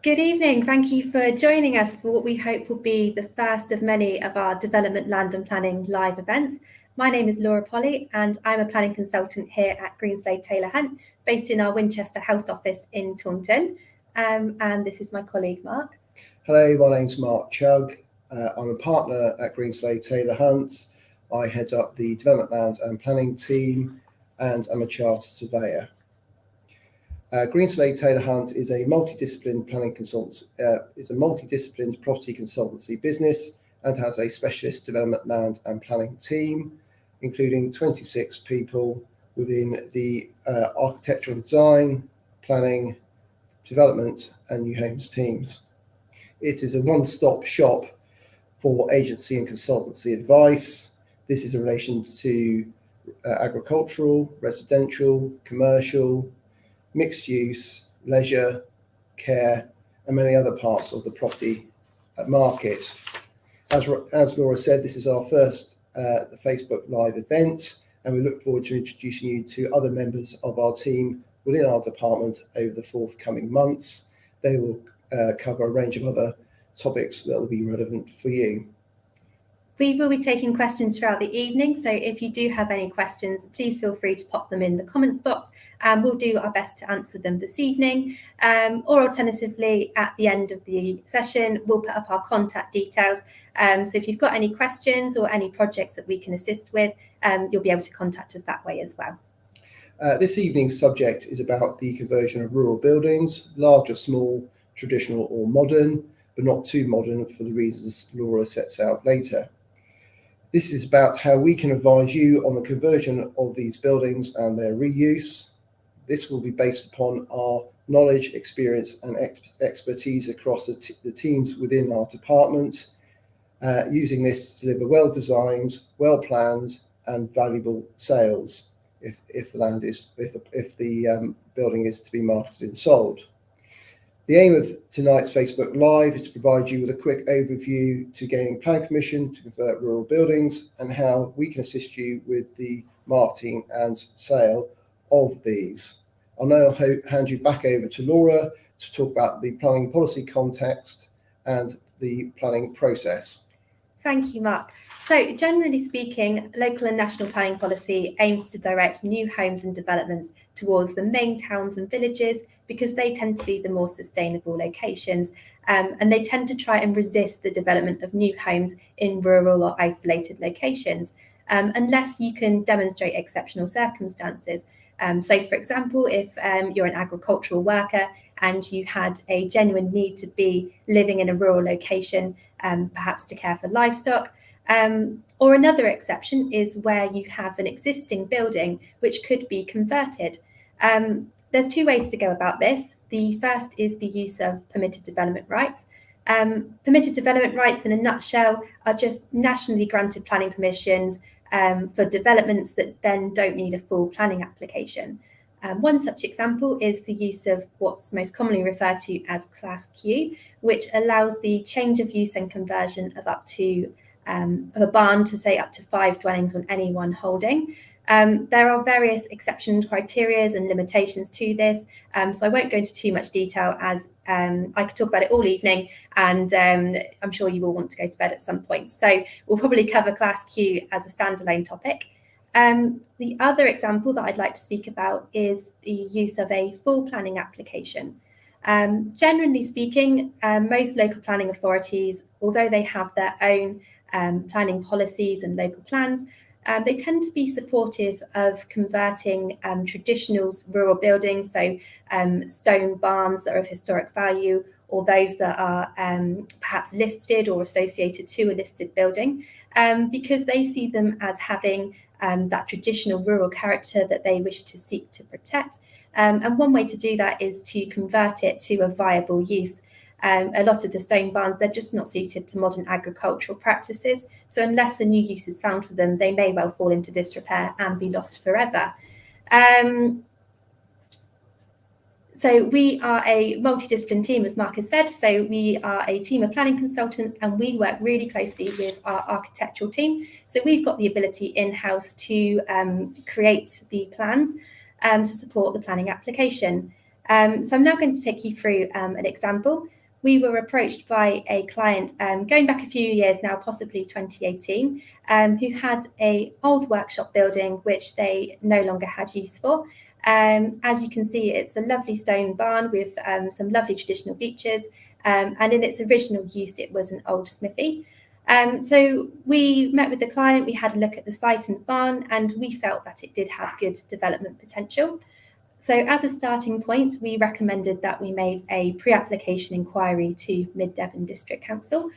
Good evening. Thank you for joining us for what we hope will be the first of many of our Development Land and Planning live events. My name is Laura Polly and I'm a planning consultant here at Greenslade Taylor Hunt, based in our Winchester House office in Taunton. And this is my colleague, Mark. Hello, my name's Mark Chugg. I'm a partner at Greenslade Taylor Hunt. I head up the Development Land and Planning team and I'm a chartered surveyor. Greenslade Taylor Hunt is a multidisciplined property consultancy business and has a specialist development land and planning team, including 26 people within the architectural design, planning, development and new homes teams. It is a one-stop shop for agency and consultancy advice. This is in relation to agricultural, residential, commercial, mixed use, leisure, care, and many other parts of the property market. As Laura said, this is our first Facebook Live event, and we look forward to introducing you to other members of our team within our department over the forthcoming months. They will cover a range of other topics that will be relevant for you. We will be taking questions throughout the evening, so if you do have any questions, please feel free to pop them in the comments box and we'll do our best to answer them this evening. Or alternatively, at the end of the session, we'll put up our contact details. So if you've got any questions or any projects that we can assist with, you'll be able to contact us that way as well. This evening's subject is about the conversion of rural buildings, large or small, traditional or modern, but not too modern for the reasons Laura sets out later. This is about how we can advise you on the conversion of these buildings and their reuse. This will be based upon our knowledge, experience and expertise across the teams within our department, using this to deliver well-designed, well-planned and valuable sales if the building is to be marketed and sold. The aim of tonight's Facebook Live is to provide you with a quick overview to gaining planning permission to convert rural buildings and how we can assist you with the marketing and sale of these. I'll now hand you back over to Laura to talk about the planning policy context and the planning process. Thank you, Mark. So generally speaking, local and national planning policy aims to direct new homes and developments towards the main towns and villages because they tend to be the more sustainable locations, and they tend to try and resist the development of new homes in rural or isolated locations, unless you can demonstrate exceptional circumstances. So for example, if you're an agricultural worker and you had a genuine need to be living in a rural location, perhaps to care for livestock, or another exception is where you have an existing building which could be converted. There's two ways to go about this. The first is the use of permitted development rights. Permitted development rights, in a nutshell, are just nationally granted planning permissions for developments that then don't need a full planning application. One such example is the use of what's most commonly referred to as Class Q, which allows the change of use and conversion of up to of a barn to say up to 5 dwellings on any one holding. There are various exception criteria and limitations to this, so I won't go into too much detail as I could talk about it all evening and I'm sure you will want to go to bed at some point. So we'll probably cover Class Q as a standalone topic. The other example that I'd like to speak about is the use of a full planning application. Generally speaking, most local planning authorities, although they have their own planning policies and local plans, they tend to be supportive of converting traditional rural buildings, so stone barns that are of historic value, or those that are perhaps listed or associated to a listed building, because they see them as having that traditional rural character that they wish to seek to protect. And one way to do that is to convert it to a viable use. A lot of the stone barns, they're just not suited to modern agricultural practices. So unless a new use is found for them, they may well fall into disrepair and be lost forever. So we are a multidisciplinary team, as Mark has said. So we are a team of planning consultants and we work really closely with our architectural team. So we've got the ability in-house to create the plans to support the planning application. So I'm now going to take you through an example. We were approached by a client going back a few years now, possibly 2018, who had an old workshop building which they no longer had use for. As you can see, it's a lovely stone barn with some lovely traditional features, and in its original use, it was an old smithy. So we met with the client, we had a look at the site and the barn, and we felt that it did have good development potential. So as a starting point, we recommended that we made a pre-application inquiry to Mid Devon District Council.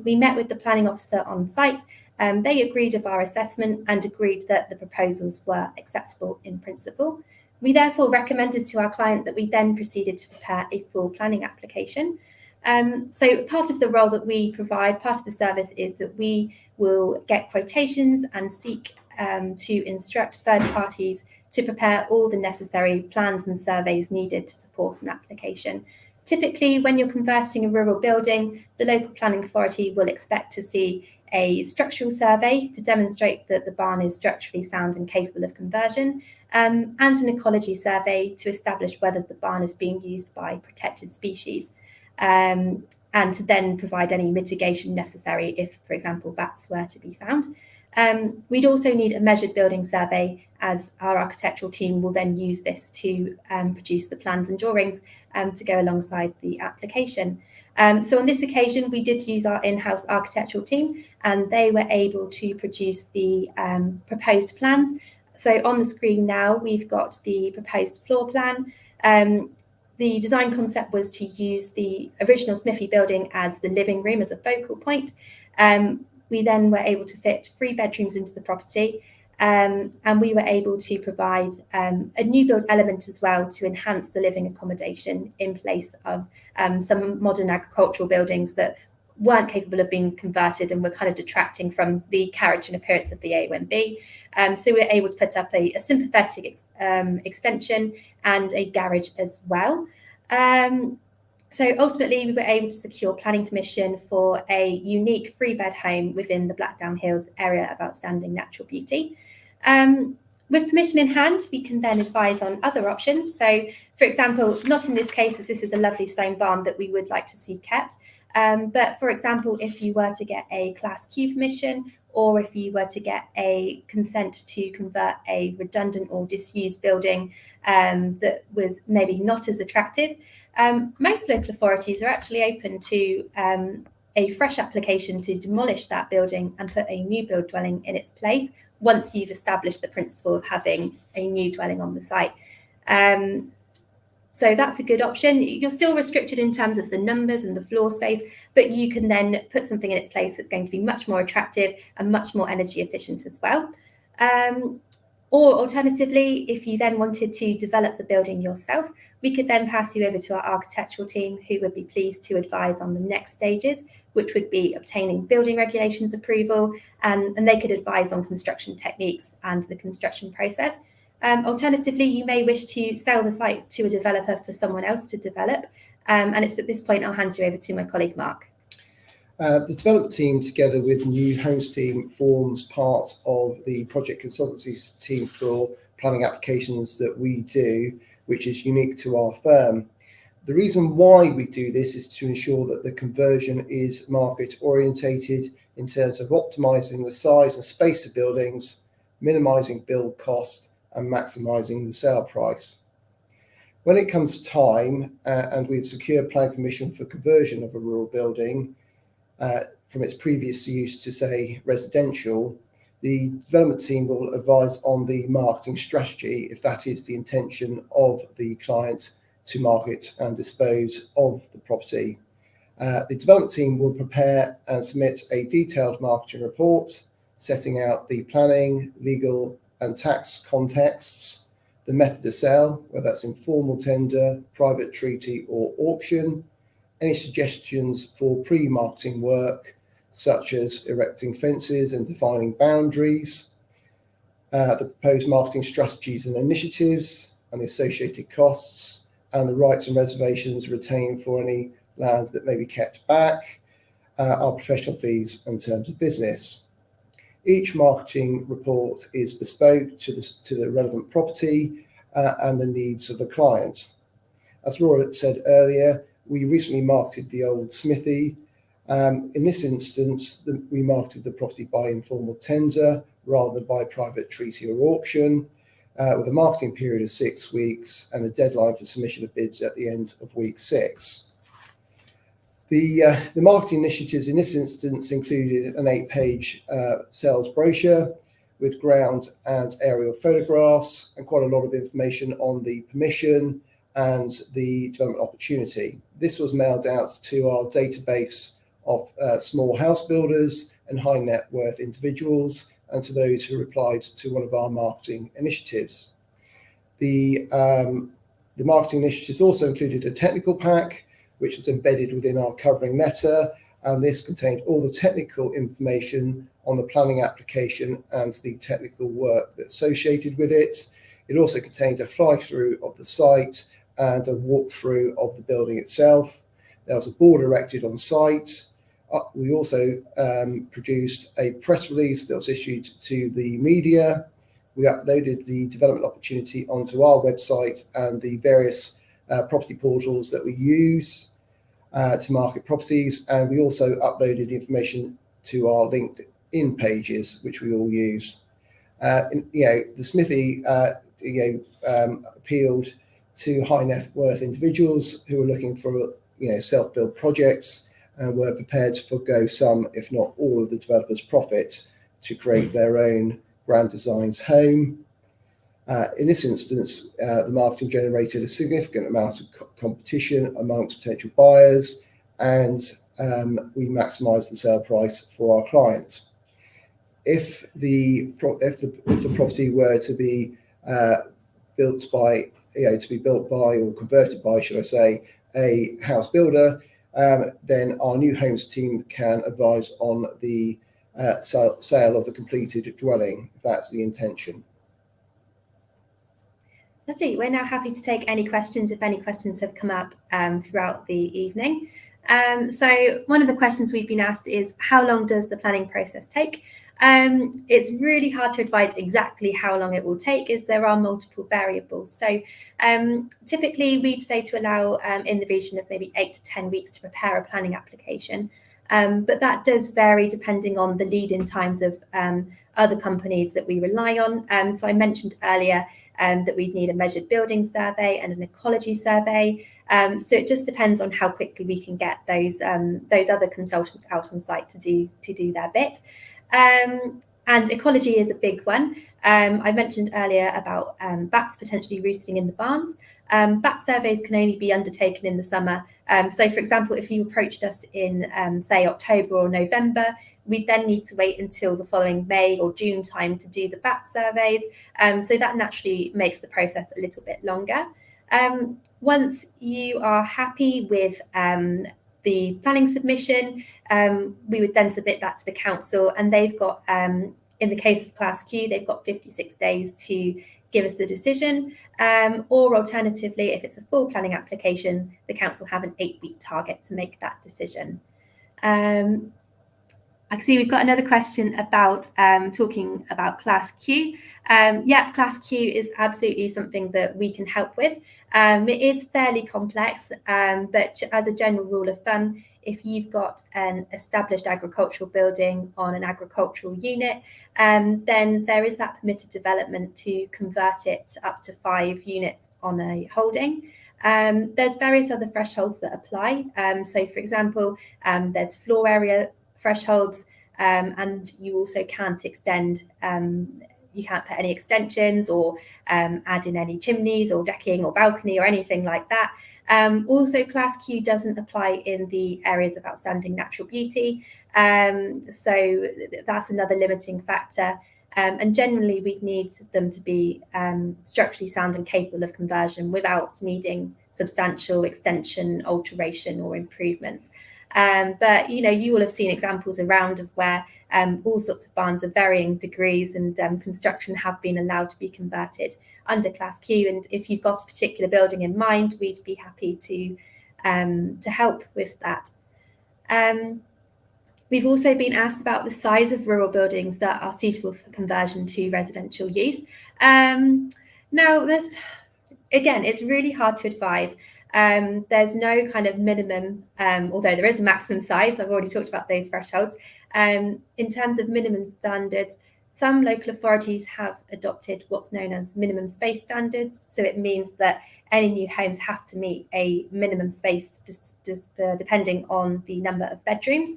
We met with the planning officer on site. They agreed with our assessment and agreed that the proposals were acceptable in principle. We therefore recommended to our client that we then proceeded to prepare a full planning application. So part of the role that we provide, part of the service, is that we will get quotations and seek to instruct third parties to prepare all the necessary plans and surveys needed to support an application. Typically, when you're converting a rural building, the local planning authority will expect to see a structural survey to demonstrate that the barn is structurally sound and capable of conversion, and an ecology survey to establish whether the barn is being used by protected species, and to then provide any mitigation necessary if, for example, bats were to be found. We'd also need a measured building survey, as our architectural team will then use this to produce the plans and drawings to go alongside the application. So on this occasion, we did use our in-house architectural team, and they were able to produce the proposed plans. So on the screen now, we've got the proposed floor plan. The design concept was to use the original smithy building as the living room, as a focal point. We then were able to fit 3 bedrooms into the property, and we were able to provide a new build element as well to enhance the living accommodation in place of some modern agricultural buildings that weren't capable of being converted and were kind of detracting from the character and appearance of the AONB. So we were able to put up a sympathetic extension and a garage as well. So ultimately, we were able to secure planning permission for a unique 3-bed home within the Blackdown Hills area of outstanding natural beauty. With permission in hand, we can then advise on other options. So, for example, not in this case, as this is a lovely stone barn that we would like to see kept. But for example, if you were to get a Class Q permission, or if you were to get a consent to convert a redundant or disused building that was maybe not as attractive, most local authorities are actually open to a fresh application to demolish that building and put a new build dwelling in its place once you've established the principle of having a new dwelling on the site. So that's a good option. You're still restricted in terms of the numbers and the floor space, but you can then put something in its place that's going to be much more attractive and much more energy efficient as well. Or alternatively, if you then wanted to develop the building yourself, we could then pass you over to our architectural team, who would be pleased to advise on the next stages, which would be obtaining building regulations approval, and they could advise on construction techniques and the construction process. Alternatively, you may wish to sell the site to a developer for someone else to develop. And it's at this point I'll hand you over to my colleague, Mark. The development team, together with New Homes team, forms part of the project consultancy team for planning applications that we do, which is unique to our firm. The reason why we do this is to ensure that the conversion is market orientated in terms of optimizing the size and space of buildings, minimizing build cost, and maximising the sale price. When it comes time and we've secured planning permission for conversion of a rural building from its previous use to, say, residential, the development team will advise on the marketing strategy if that is the intention of the client to market and dispose of the property. The development team will prepare and submit a detailed marketing report setting out the planning, legal and tax contexts, the method of sale, whether that's informal tender, private treaty or auction, any suggestions for pre-marketing work, such as erecting fences and defining boundaries, the proposed marketing strategies and initiatives and the associated costs, and the rights and reservations retained for any land that may be kept back, our professional fees and terms of business. Each marketing report is bespoke to the relevant property and the needs of the client. As Laura said earlier, we recently marketed the old smithy. In this instance, we marketed the property by informal tender rather than by private treaty or auction, with a marketing period of 6 weeks and a deadline for submission of bids at the end of week 6. The marketing initiatives in this instance included an 8-page sales brochure with ground and aerial photographs and quite a lot of information on the permission and the development opportunity. This was mailed out to our database of small house builders and high net worth individuals, and to those who replied to one of our marketing initiatives. The marketing initiatives also included a technical pack, which was embedded within our covering letter, and this contained all the technical information on the planning application and the technical work that's associated with it. It also contained a fly-through of the site and a walkthrough of the building itself. There was a board erected on site. We also produced a press release that was issued to the media. We uploaded the development opportunity onto our website and the various property portals that we use to market properties, and we also uploaded information to our LinkedIn pages, which we all use. The smithy appealed to high net worth individuals who were looking for self-build projects and were prepared to forego some, if not all, of the developer's profit to create their own Grand Designs home. In this instance, the marketing generated a significant amount of competition amongst potential buyers, and we maximised the sale price for our client. If the property were to be built by or converted by, should I say, a house builder, then our new homes team can advise on the sale of the completed dwelling, if that's the intention. Lovely. We're now happy to take any questions, if any questions have come up throughout the evening. So one of the questions we've been asked is, how long does the planning process take? It's really hard to advise exactly how long it will take, as there are multiple variables. So typically we'd say to allow in the region of maybe 8 to 10 weeks to prepare a planning application. But that does vary depending on the lead-in times of other companies that we rely on. So I mentioned earlier that we'd need a measured building survey and an ecology survey. So it just depends on how quickly we can get those other consultants out on site to do their bit. And ecology is a big one. I mentioned earlier about bats potentially roosting in the barns. Bat surveys can only be undertaken in the summer. So, for example, if you approached us in, say, October or November, we'd then need to wait until the following May or June time to do the bat surveys. So that naturally makes the process a little bit longer. Once you are happy with the planning submission, we would then submit that to the council, and they've got, in the case of Class Q, they've got 56 days to give us the decision, or alternatively, if it's a full planning application, the council have an 8-week target to make that decision. I can see we've got another question about talking about Class Q. Yeah, Class Q is absolutely something that we can help with. It is fairly complex, but as a general rule of thumb, if you've got an established agricultural building on an agricultural unit, then there is that permitted development to convert it up to 5 units on a holding. There's various other thresholds that apply. So, for example, there's floor area thresholds, and you also can't extend, you can't put any extensions or add in any chimneys or decking or balcony or anything like that. Also, Class Q doesn't apply in the areas of outstanding natural beauty. So that's another limiting factor. And generally, we'd need them to be structurally sound and capable of conversion without needing substantial extension, alteration or improvements. But, you know, you will have seen examples around of where all sorts of barns of varying degrees and construction have been allowed to be converted under Class Q. And if you've got a particular building in mind, we'd be happy to help with that. We've also been asked about the size of rural buildings that are suitable for conversion to residential use. Now, again, it's really hard to advise. There's no kind of minimum, although there is a maximum size. I've already talked about those thresholds. In terms of minimum standards, some local authorities have adopted what's known as minimum space standards. So it means that any new homes have to meet a minimum space depending on the number of bedrooms.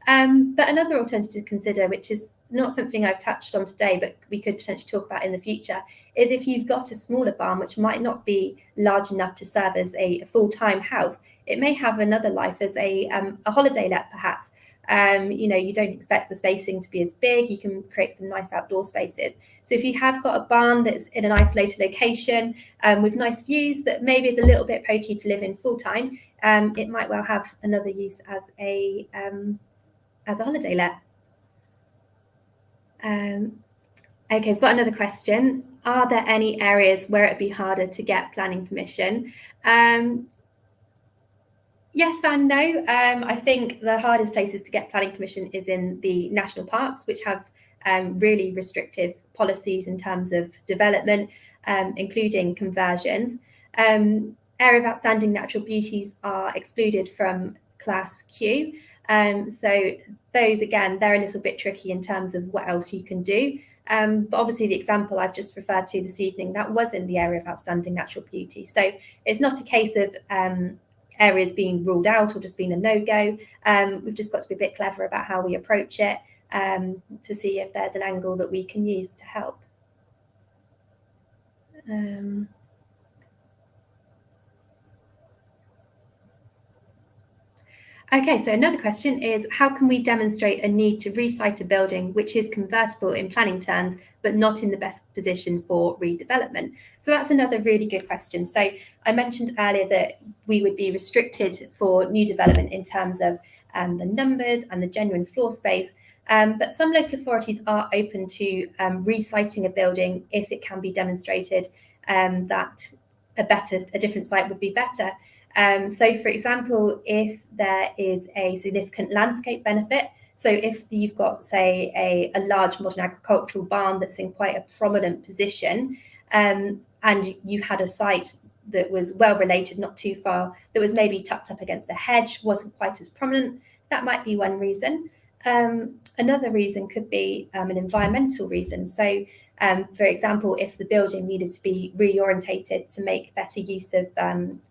But another alternative to consider, which is not something I've touched on today, but we could potentially talk about in the future, is if you've got a smaller barn, which might not be large enough to serve as a full-time house, it may have another life as a holiday let, perhaps. You don't expect the spacing to be as big. You can create some nice outdoor spaces. So if you have got a barn that's in an isolated location with nice views that maybe is a little bit pokey to live in full time, it might well have another use as a holiday let. Okay, we've got another question. Are there any areas where it'd be harder to get planning permission? Yes and no. I think the hardest places to get planning permission is in the national parks, which have really restrictive policies in terms of development, including conversions. Area of outstanding natural beauties are excluded from Class Q. So those, again, they're a little bit tricky in terms of what else you can do. But obviously the example I've just referred to this evening, that was in the area of outstanding natural beauty. So it's not a case of areas being ruled out or just being a no-go. We've just got to be a bit clever about how we approach it to see if there's an angle that we can use to help. Okay, so another question is, how can we demonstrate a need to recite a building which is convertible in planning terms, but not in the best position for redevelopment? So that's another really good question. So I mentioned earlier that we would be restricted for new development in terms of the numbers and the genuine floor space. But some local authorities are open to reciting a building if it can be demonstrated that a different site would be better. So, for example, if there is a significant landscape benefit, so if you've got, say, a large modern agricultural barn that's in quite a prominent position, and you had a site that was well related, not too far, that was maybe tucked up against a hedge, wasn't quite as prominent, that might be one reason. Another reason could be an environmental reason. So, for example, if the building needed to be reorientated to make better use of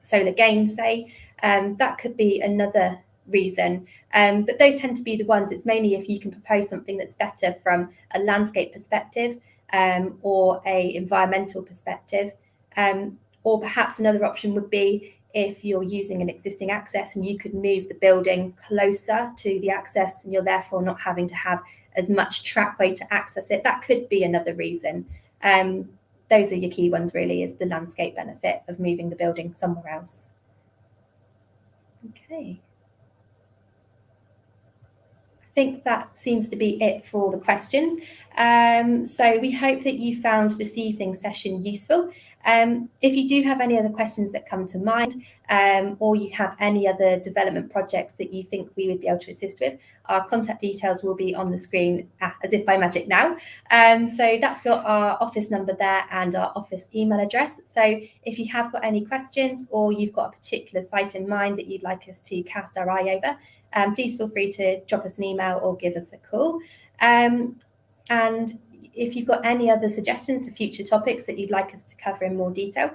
solar gain, say, that could be another reason. But those tend to be the ones, it's mainly if you can propose something that's better from a landscape perspective or a environmental perspective. Or perhaps another option would be if you're using an existing access and you could move the building closer to the access and you're therefore not having to have as much trackway to access it. That could be another reason. Those are your key ones, really, is the landscape benefit of moving the building somewhere else. Okay. I think that seems to be it for the questions. So we hope that you found this evening's session useful. If you do have any other questions that come to mind, or you have any other development projects that you think we would be able to assist with, our contact details will be on the screen as if by magic now. So that's got our office number there and our office email address. So if you have got any questions or you've got a particular site in mind that you'd like us to cast our eye over, please feel free to drop us an email or give us a call. And if you've got any other suggestions for future topics that you'd like us to cover in more detail,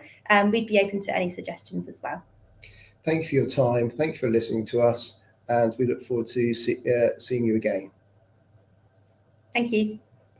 we'd be open to any suggestions as well. Thank you for your time. Thank you for listening to us, and we look forward to seeing you again. Thank you.